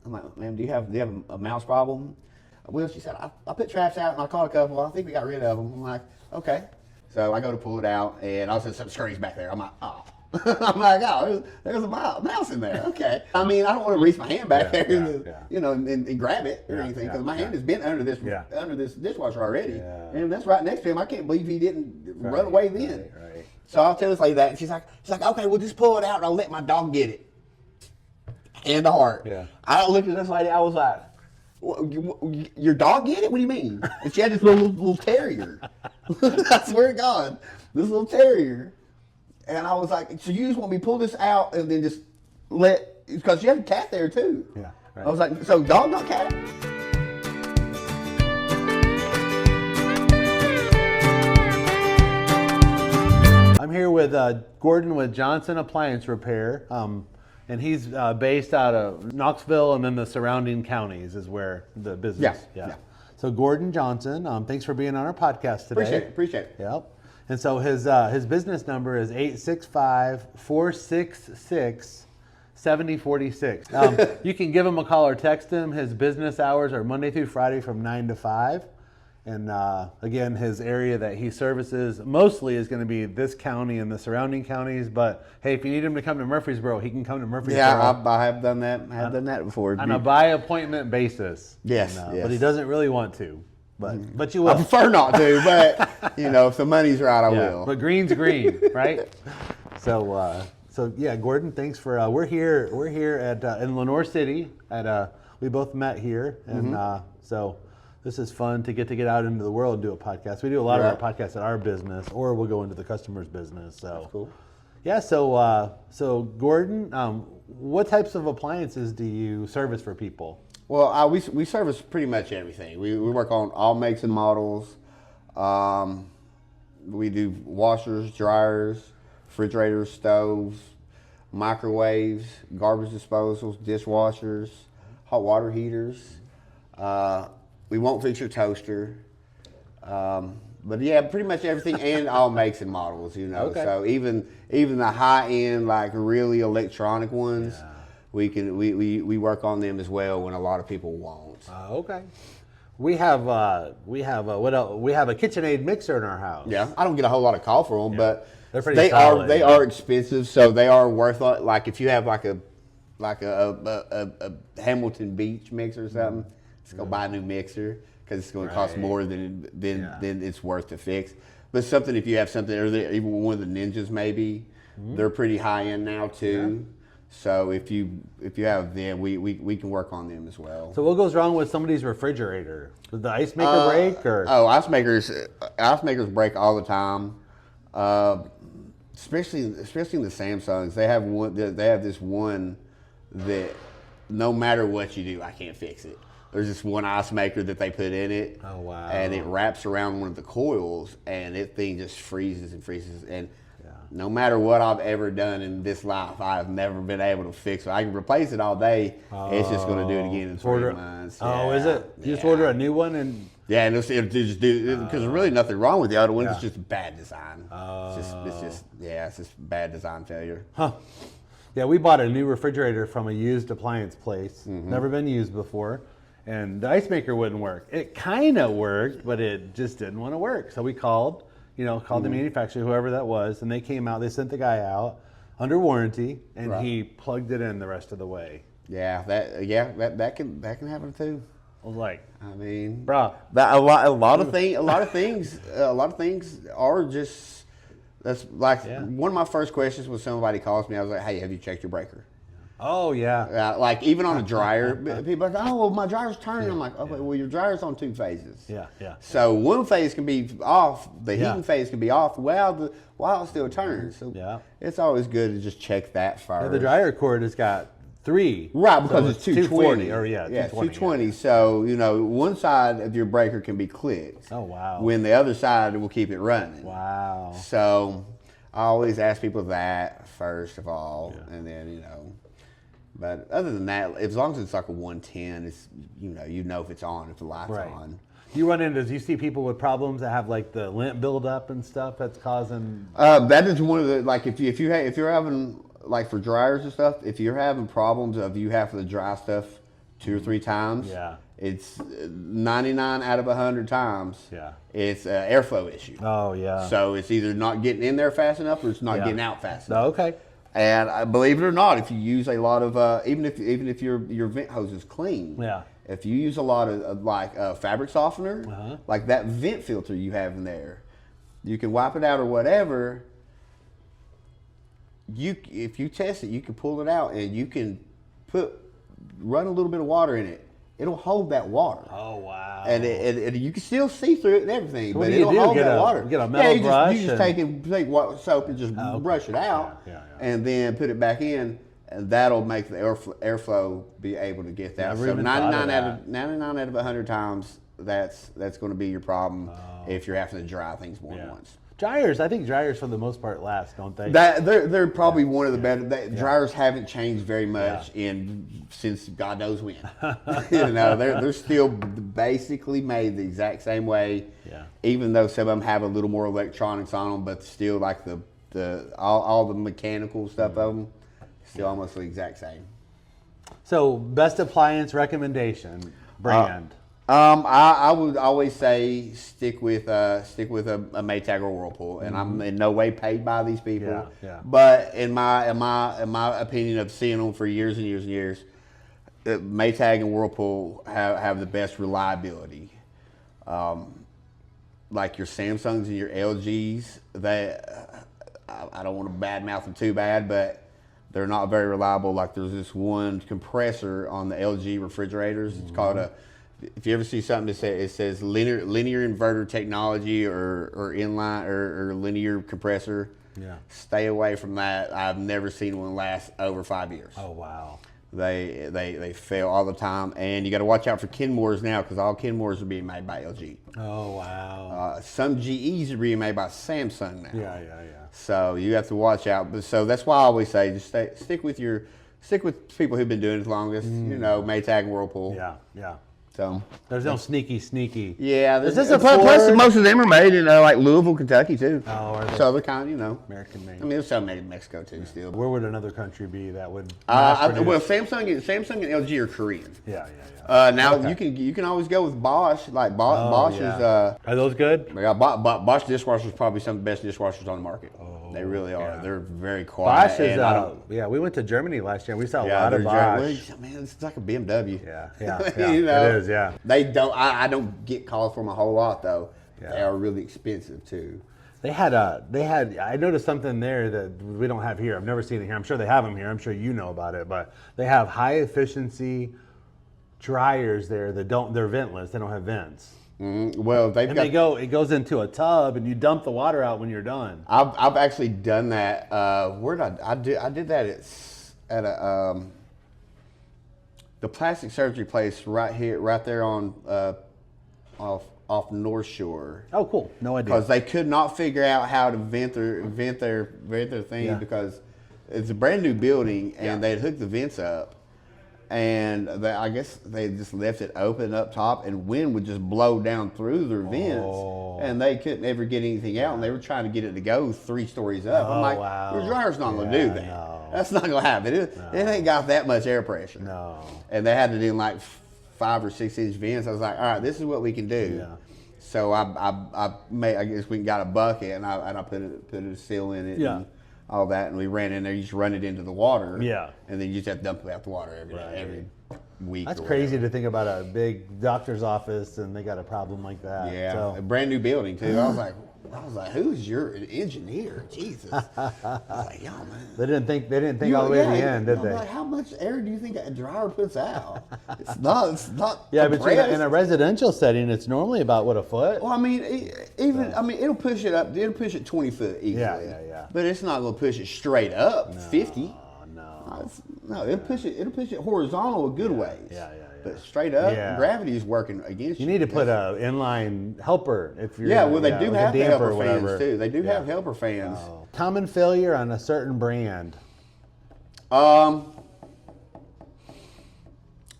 I'm like, ma'am, do you have a mouse problem? Well, she said, I put traps out and I caught a couple. I think we got rid of them. I'm like, okay. So I go to pull it out, and all of a sudden something scurries back there. I'm like, oh. I'm like, oh, there's a mouse in there. Okay. I mean, I don't want to reach my hand back there, and grab it or anything, because my hand has been under this dishwasher already, and that's right next to him. I can't believe he didn't run away then. Right. So I'll tell this lady that, and she's like, okay, well, just pull it out, and I'll let my dog get it. And the heart. Yeah. I looked at this lady. I was like, your dog get it? What do you mean? And she had this little terrier. I swear to God, this little terrier. And I was like, so you just want me to pull this out and then just because you have a cat there too. Yeah. Right. I was like, so dog, not cat? I'm here with Gordan with Johnson Appliance Repair. And he's based out of Knoxville and then the surrounding counties is where the business. Yeah. So Gordan Johnson, thanks for being on our podcast today. Appreciate it. Yep. And so his business number is 865-466-7046. You can give him a call or text him. His business hours are Monday through Friday from 9 to 5. And again, his area that he services mostly is going to be this county and the surrounding counties. But hey, if you need him to come to Murfreesboro, he can come to Murfreesboro. Yeah, I have done that. I have done that before. On a by appointment basis. Yes, yes. But he doesn't really want to. But you will. I prefer not to, but if the money's right, I will. But green's green, right? So yeah, Gordan, thanks for. We're here at in Lenoir City. We both met here, and so. This is fun to get out into the world and do a podcast. We do a lot of our podcasts at our business, or we'll go into the customer's business. So that's cool. Yeah. So Gordan, what types of appliances do you service for people? Well, we service pretty much everything. We work on all makes and models. We do washers, dryers, refrigerators, stoves, microwaves, garbage disposals, dishwashers, hot water heaters. We won't fix your toaster. But yeah, pretty much everything and all makes and models, Okay. So even the high end, like really electronic ones, we work on them as well when a lot of people won't. Okay. We have a KitchenAid mixer in our house. Yeah, I don't get a whole lot of call for them, but they're pretty solid, they are expensive, so they are worth it. Like if you have like a Hamilton Beach mixer or something. Let's go buy a new mixer because it's going to cost more than it's worth to fix. But something, if you have something, or even one of the Ninjas maybe, they're pretty high end now too. Yeah. So if you have them, we can work on them as well. So what goes wrong with somebody's refrigerator? Does the ice maker break? Or? Oh, ice makers break all the time. Especially in the Samsungs, they have this one that no matter what you do, I can't fix it. There's this one ice maker that they put in it. Oh, wow. And it wraps around one of the coils, and that thing just freezes and freezes. And no matter what I've ever done in this life, I've never been able to fix it. I can replace it all day. It's just going to do it again in 3 months. Oh, is it? You just order a new one? And it'll just do, because there's really nothing wrong with the other one. It's just bad design. It's just bad design failure. Huh. Yeah, we bought a new refrigerator from a used appliance place. Never been used before. And the ice maker wouldn't work. It kind of worked, but it just didn't want to work. So we called the manufacturer, whoever that was, and they came out. They sent the guy out under warranty, and he plugged it in the rest of the way. Yeah, that can happen too. I was like, bro, a lot of things are just. That's like one of my first questions when somebody calls me. I was like, hey, have you checked your breaker? Oh, yeah. Like, even on a dryer, people are like, oh, well, my dryer's turning. I'm like, okay, well, your dryer's on 2 phases. Yeah. So one phase can be off, the heating phase can be off while it still turns. So it's always good to just check that first. Yeah, the dryer cord has got 3. Right, because it's 220. 240, 220. Yeah. So, one side of your breaker can be clicked. Oh, wow. When the other side will keep it running. Wow. So I always ask people that first of all, and then, But other than that, as long as it's like a 110, it's you know if it's on, if the light's on. Do you see people with problems that have like the lint buildup and stuff that's causing? That is one of the, like if you're having, like for dryers and stuff, if you're having problems of you having to dry stuff 2 or 3 times, Yeah. it's 99 out of 100 times. Yeah. It's an airflow issue. Oh, yeah. So it's either not getting in there fast enough or it's not getting out fast enough. Oh, okay. And believe it or not, if you use a lot of even if your vent hose is clean, Yeah. if you use a lot of like fabric softener, like that vent filter you have in there, you can wipe it out or whatever. If you test it, you can pull it out and you can run a little bit of water in it. It'll hold that water. Oh, wow. And you can still see through it and everything, What but do you it'll do? hold Get that a- water. get a metal brush You just take soap and just brush it out, Yeah. and then put it back in, and that'll make the airflow be able to get that. Never So even thought of 99 out of 100 times, that's going to be your problem if you're having to dry things more than once. Dryers, I think dryers for the most part last, don't they? They're probably one of the better. Dryers haven't changed very much since God knows when. They're still basically made the exact same way. Yeah. Even though some of them have a little more electronics on them, but still like all the mechanical stuff of them, still almost the exact same. So, best appliance recommendation brand. I would always say stick with a Maytag or Whirlpool, and I'm in no way paid by these people. Yeah. But in my opinion of seeing them for years and years and years, Maytag and Whirlpool have the best reliability. Like your Samsungs and your LGs, I don't want to badmouth them too bad, but they're not very reliable. Like there's this one compressor on the LG refrigerators. It's called if you ever see something that says linear inverter technology or inline or linear compressor, stay away from that. I've never seen one last over 5 years. Oh, wow. They fail all the time, and you got to watch out for Kenmores now because all Kenmores are being made by LG. Oh, wow. Some GEs are being made by Samsung now. Yeah. So you have to watch out. But so that's why I always say just stick with people who've been doing it the longest. Maytag, Whirlpool. Yeah. So there's no sneaky. Yeah, Is this a plus Ford? most of them are made in like Louisville, Kentucky too. Oh, are they? So they're kind of American made. I mean, there's some made in Mexico too. Still. Where would another country be that would? Samsung and LG are Korean. Yeah. Now Okay. you can always go with Bosch. Like Bosch is. Are those good? Yeah, Bosch dishwashers is probably some of the best dishwashers on the market. They really are. yeah. They're very quiet. Bosch is. We went to Germany last year. We saw a lot of Bosch. Bosch. Man, it's like a BMW. Yeah. It is. Yeah. They don't. I don't get calls from a whole lot though. Yeah. They are really expensive too. They had. I noticed something there that we don't have here. I've never seen it here. I'm sure they have them here. I'm sure you know about it. But they have high efficiency dryers there that they're ventless. They don't have vents. Mm-hmm. Well, It goes into a tub and you dump the water out when you're done. I've actually done that. Where did I did that at the plastic surgery place right there on off North Shore. Oh, cool. No idea. Because they could not figure out how to vent their thing because it's a brand new building and they'd hooked the vents up. And I guess they just left it open up top, and wind would just blow down through their vents, and they couldn't ever get anything out. And they were trying to get it to go 3 stories up. I'm like, your dryer's not going to do that. No. That's not going to happen. It ain't got that much air pressure. No. And they had to do like 5 or 6 inch vents. I was like, all right, this is what we can do. Yeah. So I guess we got a bucket, and I put a seal in it. Yeah. And all that, and we ran in there. You just run it into the water. Yeah. And then you just have to dump out the water every week. That's or crazy whatever. to think about a big doctor's office and they got a problem like that. Yeah, So, a brand new building too. I was like, who's your engineer? Jesus. I was like, yo, man. they didn't think all the way to the end, did I'm they? like, how much air do you think a dryer puts out? It's not. Yeah, but compressed. in a residential setting, it's normally about a foot. Well, I mean, it'll push it up. It'll push it 20 foot easily. Yeah. But it's not going to push it straight up 50. No. It'll push it horizontal a good ways. Yeah. But straight up, Yeah. gravity is working against you. You need to put a inline helper if you're. Yeah, well, they do like have a the damper helper or whatever. fans too. They do have helper fans. Common failure on a certain brand.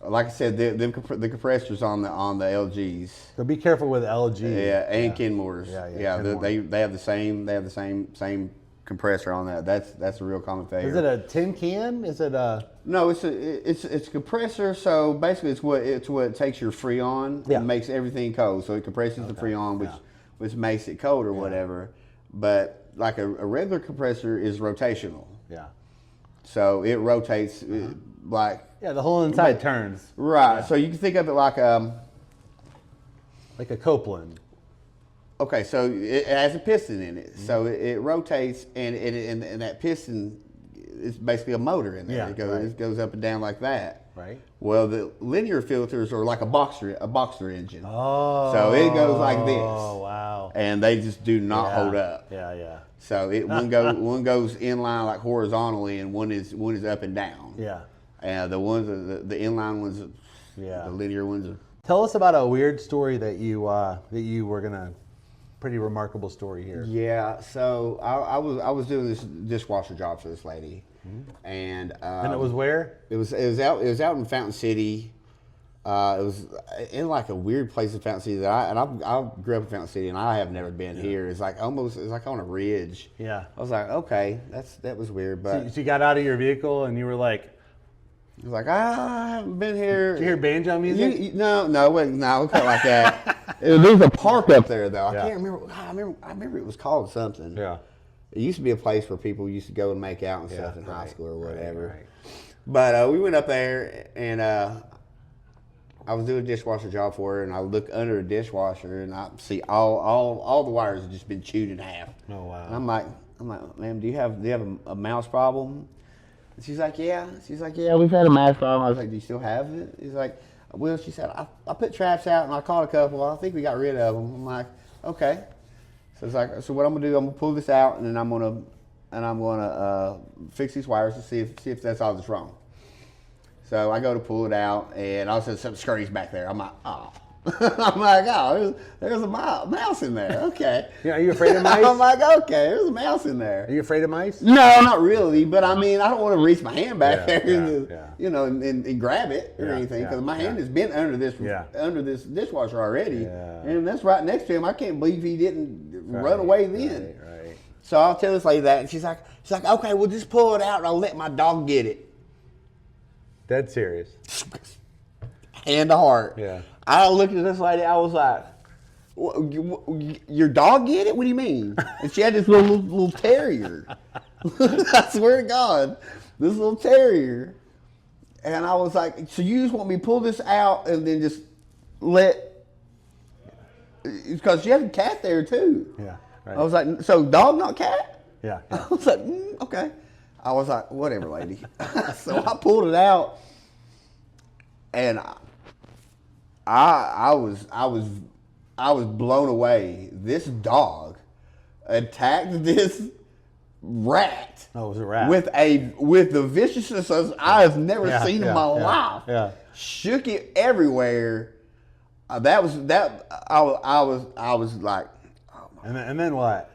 Like I said, the compressors on the LGs. So be careful with LG. Yeah, and Kenmores. Yeah, They have the same compressor on that. That's a real common failure. Is it a tin can? Is it a? No, it's a compressor. So basically, it's what takes your Freon and makes everything cold. So it compresses the Freon, which makes it cold or whatever. But like a regular compressor is rotational. Yeah. So it rotates like. Yeah, the whole inside turns. Right. Yeah. So you can think of it like a Copeland. Okay, so it has a piston in it. So it rotates, and that piston is basically a motor in there. Yeah, It goes up and down like that. Right. Well, the linear filters are like a boxer engine. Oh. So it goes like this. Oh, wow. And they just do not hold up. Yeah, yeah. So one goes inline like horizontally, and one is up and down. Yeah. And the inline ones, the linear ones are. Tell us about a weird story that you were gonna. Pretty remarkable story here. Yeah, so I was doing this dishwasher job for this lady, and it was where? It was out in Fountain City. It was in like a weird place in Fountain City that I grew up in Fountain City, and I have never been here. It's like on a ridge. Yeah. I was like, okay, that was weird, but so you got out of your vehicle and you were like. I was like, I haven't been here. Did you hear banjo music? No, it wasn't like that. There's a park up there though. I can't remember. I remember it was called something. Yeah. It used to be a place where people used to go and make out and stuff in high school or whatever. Right. But we went up there, and I was doing a dishwasher job for her, and I look under the dishwasher, and I see all the wires have just been chewed in half. Oh wow. And I'm like, ma'am, do you have a mouse problem? And she's like, yeah. Yeah, we've had a mouse problem. I was like, do you still have it? He's like, well, she said, I put traps out and I caught a couple. I think we got rid of them. I'm like, okay. So it's like, so what I'm gonna do? I'm gonna pull this out, and then I'm gonna fix these wires to see if that's all that's wrong. So I go to pull it out, and all of a sudden something scurries back there. I'm like, oh. I'm like, oh, there's a mouse in there. Okay. Yeah, are you afraid of mice? I'm like, okay, there's a mouse in there. Are you afraid of mice? No, not really. But I mean, I don't want to reach my hand back there and grab it or anything, because my hand has been under this dishwasher already, and that's right next to him. I can't believe he didn't run away then. Right. So I'll tell this lady that, and she's like, okay, we'll just pull it out, and I'll let my dog get it. Dead serious. Hand to heart. Yeah. I looked at this lady. I was like, "Your dog get it? What do you mean?" And she had this little terrier. I swear to God, this little terrier. And I was like, "So you just want me to pull this out and then just let?" Because she has a cat there too. Yeah. Right. I was like, "So dog, not cat?" Yeah. I was like, "Okay." I was like, "Whatever, lady." So I pulled it out, and I was blown away. This dog attacked this rat. Oh, it was a rat. With the viciousness I have never seen in my life. Yeah. Shook it everywhere. I was like, oh my. And then what?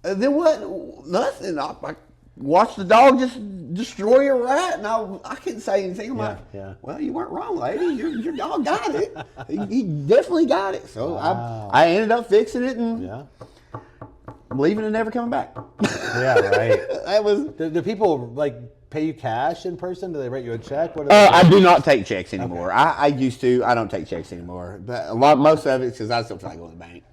Then what? Nothing. I watched the dog just destroy a rat, and I couldn't say anything. I'm like, well, you weren't wrong, lady. Your dog got it. He definitely got it. So I ended up fixing it, and I'm leaving and never coming back. Yeah, right. That was. Do people like pay you cash in person? Do they write you a check? What I do not take checks anymore. Okay. I used to. I don't take checks anymore. But most of it because I still feel like going to the bank.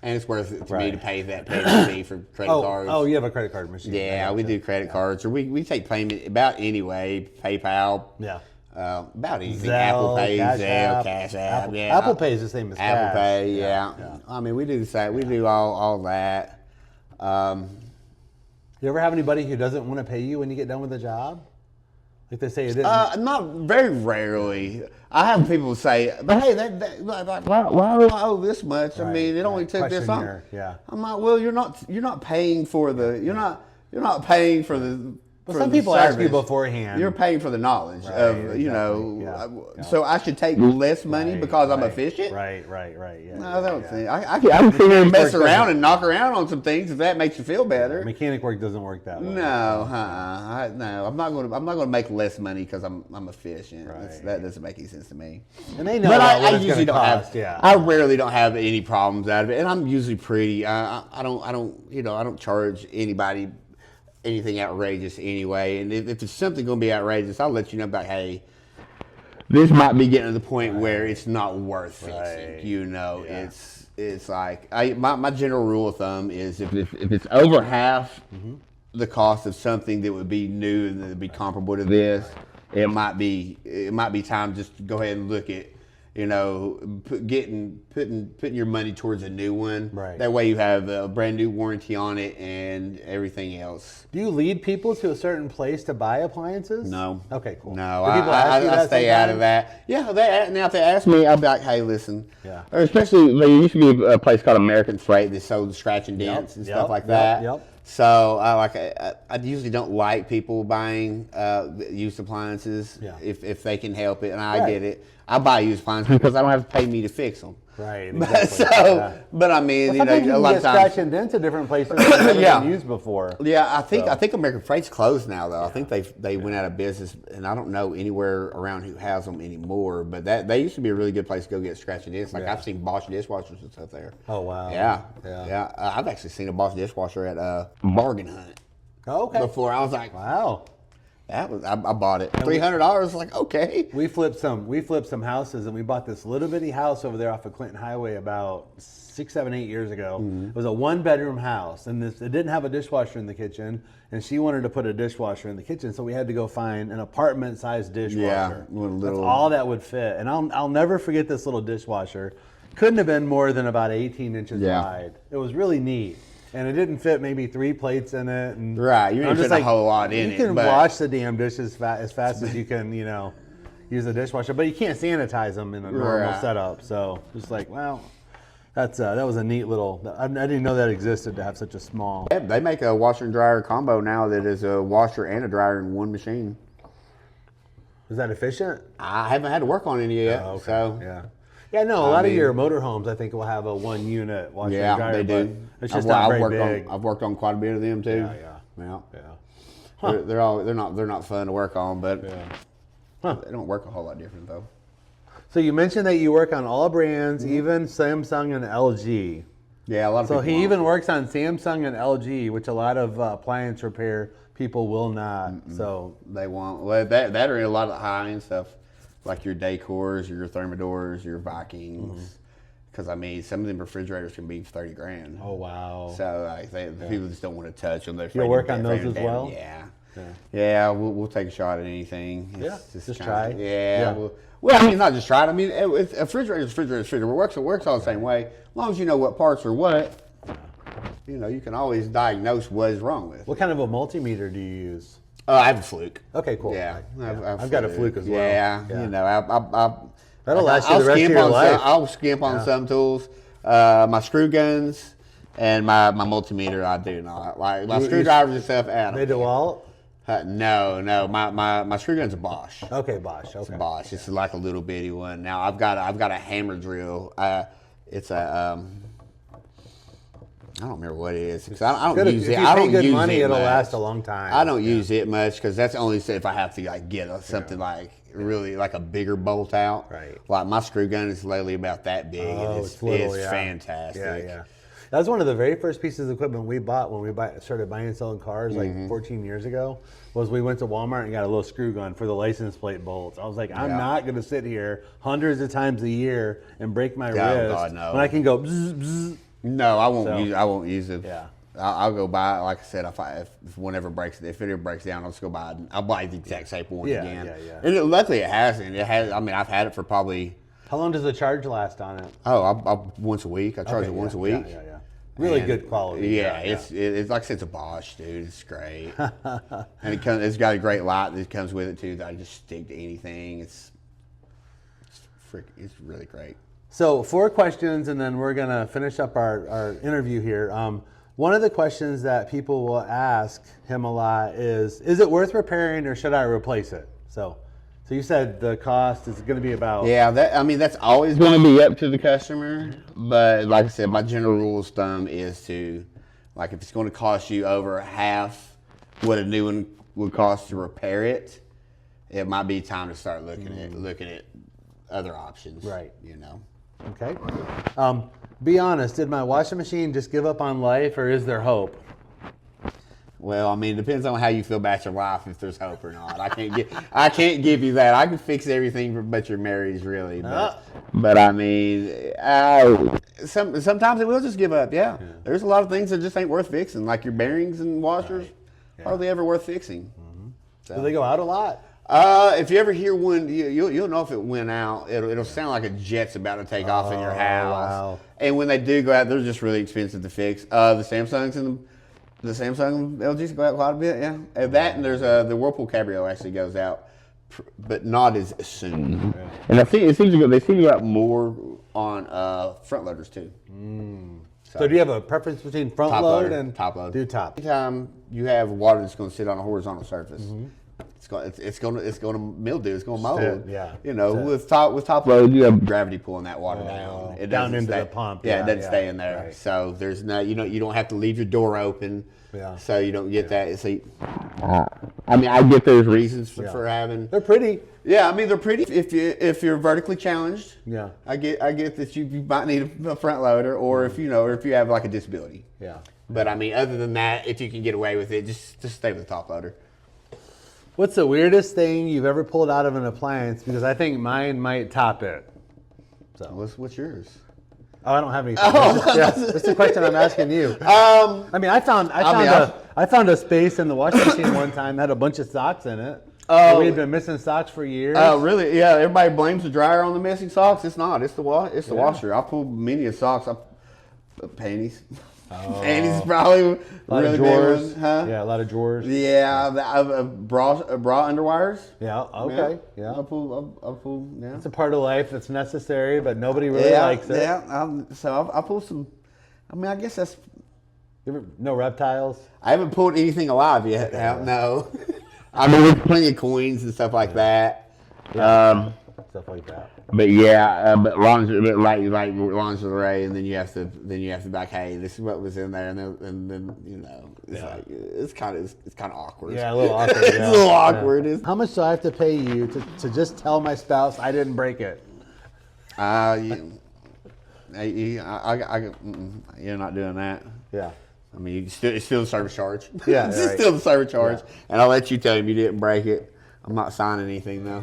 And it's worth it to me to pay that payment fee for credit cards. Oh, you have a credit card machine. Yeah, we do credit cards. Or we take payment about anyway. PayPal. Yeah. About anything. Zelle, Apple Pay, Cash Zelle, App. Cash App. Apple Pay is the same as Apple cash. Pay, yeah. I mean, we do the same. We do all that. You ever have anybody who doesn't want to pay you when you get done with the job? Like they say it isn't. Not very rarely. I have people say, but hey, why do I owe this much? I mean, it only took this long. Yeah. I'm like, well, you're not paying for the you're not paying for But some people ask you service. beforehand. You're paying for the knowledge of, you exactly. know, Yeah. so I should take less money because I'm efficient? Right. Yeah. No, I don't think. I can sit here and mess around and knock around on some things if that makes you feel better. Mechanic work doesn't work that way. No, no, I'm not going to make less money because I'm efficient. Right. That doesn't make any sense to me. And they know But what I it's usually going to don't cost. have. I rarely don't have any problems out of it, and I'm usually pretty. I don't charge anybody anything outrageous anyway. And if it's something going to be outrageous, I'll let you know about, hey, this might be getting to the point where it's not worth fixing. You know, it's like my general rule of thumb is if it's over half the cost of something that would be new and that would be comparable to this, it might be time just to go ahead and look at, you know, putting your money towards a new one. Right. That way you have a brand new warranty on it and everything else. Do you lead people to a certain place to buy appliances? No. Okay, cool. No, Do people ask you I that stay out of sometimes? that. Yeah, now if they ask me, I'll be like, hey, listen. Yeah. Or especially, there used to be a place called American Freight that sold scratch and dents and stuff like that. Yep. So I usually don't like people buying used appliances if they can help it, and I get it. I buy used appliances because I don't have to pay me to fix them. Right. But, but I mean, Well, you know, a lot of scratch times. and dents at different places that have never been used before. Yeah, I think American Freight's closed now though. I think they went out of business, and I don't know anywhere around who has them anymore. But they used to be a really good place to go get scratch and dents. Like I've seen Bosch dishwashers and stuff there. Oh wow. Yeah. I've actually seen a Bosch dishwasher at Bargain Hunt. Oh, okay. Before I was like, Wow. I bought it $300. Like, okay. We flipped some houses, and we bought this little bitty house over there off of Clinton Highway about 6, 7, 8 years ago. It was a 1-bedroom house, and it didn't have a dishwasher in the kitchen, and she wanted to put a dishwasher in the kitchen, so we had to go find an apartment-sized dishwasher. That's all that would fit. And I'll never forget this little dishwasher. Couldn't have been more than about 18 inches wide. It was really neat. And it didn't fit maybe 3 plates in it. And right, you didn't fit a whole lot in it. You can wash the damn dishes as fast as you can, you know, use the dishwasher, but you can't sanitize them in a normal setup. So it's like, well, that was a neat little. I didn't know that existed to have such a small. Yeah, they make a washer and dryer combo now that is a washer and a dryer in one machine. Is that efficient? I haven't had to work on any yet. Okay. So yeah, no. A lot of your motorhomes, I think, will have a 1-unit washer and dryer. Yeah, they do. It's just not very big. I've worked on quite a bit of them too. Yeah. Huh. They're not fun to work on, but they don't work a whole lot different though. So you mentioned that you work on all brands, even Samsung and LG. Yeah, a lot of people. So he even works on Samsung and LG, which a lot of appliance repair people will not. So they won't. Well, that are in a lot of the high end stuff, like your Decors, your Thermadors, your Vikings. Because I mean, some of them refrigerators can be $30,000. Oh wow! So people just don't want to touch them. You'll work on those as well. Yeah. We'll take a shot at anything. Just try. Well, I mean, not just try it. I mean, a refrigerator. It works all the same way. As long as you know what parts are what, you know, you can always diagnose what is wrong with. What kind of a multimeter do you use? I have a Fluke. Okay, cool. Yeah, I've got a Fluke as well. Yeah. You know, that'll last you the rest of your life. I'll skimp on some tools. My screw guns and my multimeter, I do not. Like my screwdrivers and stuff, out. They DeWalt? No. My screw gun's a Bosch. Okay, Bosch. Okay. It's a Bosch. It's like a little bitty one. Now I've got a hammer drill. It's a I don't remember what it is. Cause I don't use it. I don't use money, it it'll much. last a long time. I don't use it much because that's only if I have to like get something like really like a bigger bolt out. Right. Like my screw gun is literally about that big. Oh, and it's little, fantastic. Yeah. That was one of the very first pieces of equipment we bought when we started buying and selling cars like 14 years ago. Was we went to Walmart and got a little screw gun for the license plate bolts. I was like, I'm not going to sit here hundreds of times a year and break my wrist God, no. when I can go bzz, bzz. No, I won't use it. Yeah. I'll go buy it. Like I said, if one ever breaks, if it ever breaks down, I'll just go buy it. I'll buy the exact same one again. Yeah. And luckily it hasn't. It has. I mean, I've had it for probably. How long does the charge last on it? Oh, once a week. I charge it once a week. Yeah. Really good quality. Yeah, it's like I said, it's a Bosch, dude. It's great. And it's got a great light that comes with it too. That I just stick to anything. It's really great. So 4 questions, and then we're gonna finish up our interview here. One of the questions that people will ask him a lot is it worth repairing or should I replace it? So you said the cost is going to be about... Yeah, that's always going to be up to the customer. But like I said, my general rule of thumb is to, like, if it's going to cost you over half what a new one would cost to repair it, it might be time to start looking at other options. Right. You know. Okay. Be honest, did my washing machine just give up on life, or is there hope? Well, I mean, it depends on how you feel about your life, if there's hope or not. I can't give you that. I can fix everything but your marriage, really. But I mean, sometimes it will just give up. Yeah. There's a lot of things that just ain't worth fixing, like your bearings and washers. Right. Yeah. Hardly ever worth fixing. Mm-hmm. So. Do they go out a lot? If you ever hear one, you'll know if it went out. It'll sound like a jet's about to take off in your house. Wow. And when they do go out, they're just really expensive to fix. The Samsungs and the Samsung and LGs go out quite a bit, yeah. And that, and there's the Whirlpool Cabrio actually goes out, but not as soon. Yeah. And I think they seem to go out more on front loaders too. So do you have a preference between front load and top load? Do top. Anytime you have water that's going to sit on a horizontal surface, it's going to mildew. It's going to mold. Yeah. You know, with top load, you have gravity pulling that water down. It down into stay, the pump. Yeah, it doesn't stay in there. Right. So there's no, you don't have to leave your door open. Yeah. So you don't get that. See, I mean, I get those reasons for having. They're pretty. Yeah, I mean, they're pretty if you're vertically challenged. Yeah. I get that you might need a front loader, or if you have like a disability. Yeah. But I mean, other than that, if you can get away with it, just stay with the top loader. What's the weirdest thing you've ever pulled out of an appliance? Because I think mine might top it. So what's yours? Oh, I don't have anything. That's the question I'm asking you. I mean, I found a space in the washing machine one time that had a bunch of socks in it. Oh, we had been missing socks for years. Oh, really? Yeah. Everybody blames the dryer on the missing socks. It's not. It's the washer. I pulled many of socks. Panties. Oh. Panties probably a lot really of drawers. Big, huh? Yeah, a lot of drawers. Yeah, bra underwires. Yeah. Okay. Yeah. I pull. Yeah. It's a part of life that's necessary, but nobody really likes it. Yeah. So I pulled some. I mean, I guess that's. No reptiles. I haven't pulled anything alive yet. No. I mean, there's plenty of coins and stuff like that. Yeah. Stuff like that. But yeah, but lingerie, like lingerie, and then you have to be like, hey, this is what was in there, and then it's kind of awkward. Yeah, a little awkward. It's a little awkward. Yeah. How much do I have to pay you to just tell my spouse I didn't break it? You're not doing that. Yeah. I mean, it's still the service charge. Yeah, it's still the service charge, and I'll let you tell him you didn't break it. I'm not signing anything though.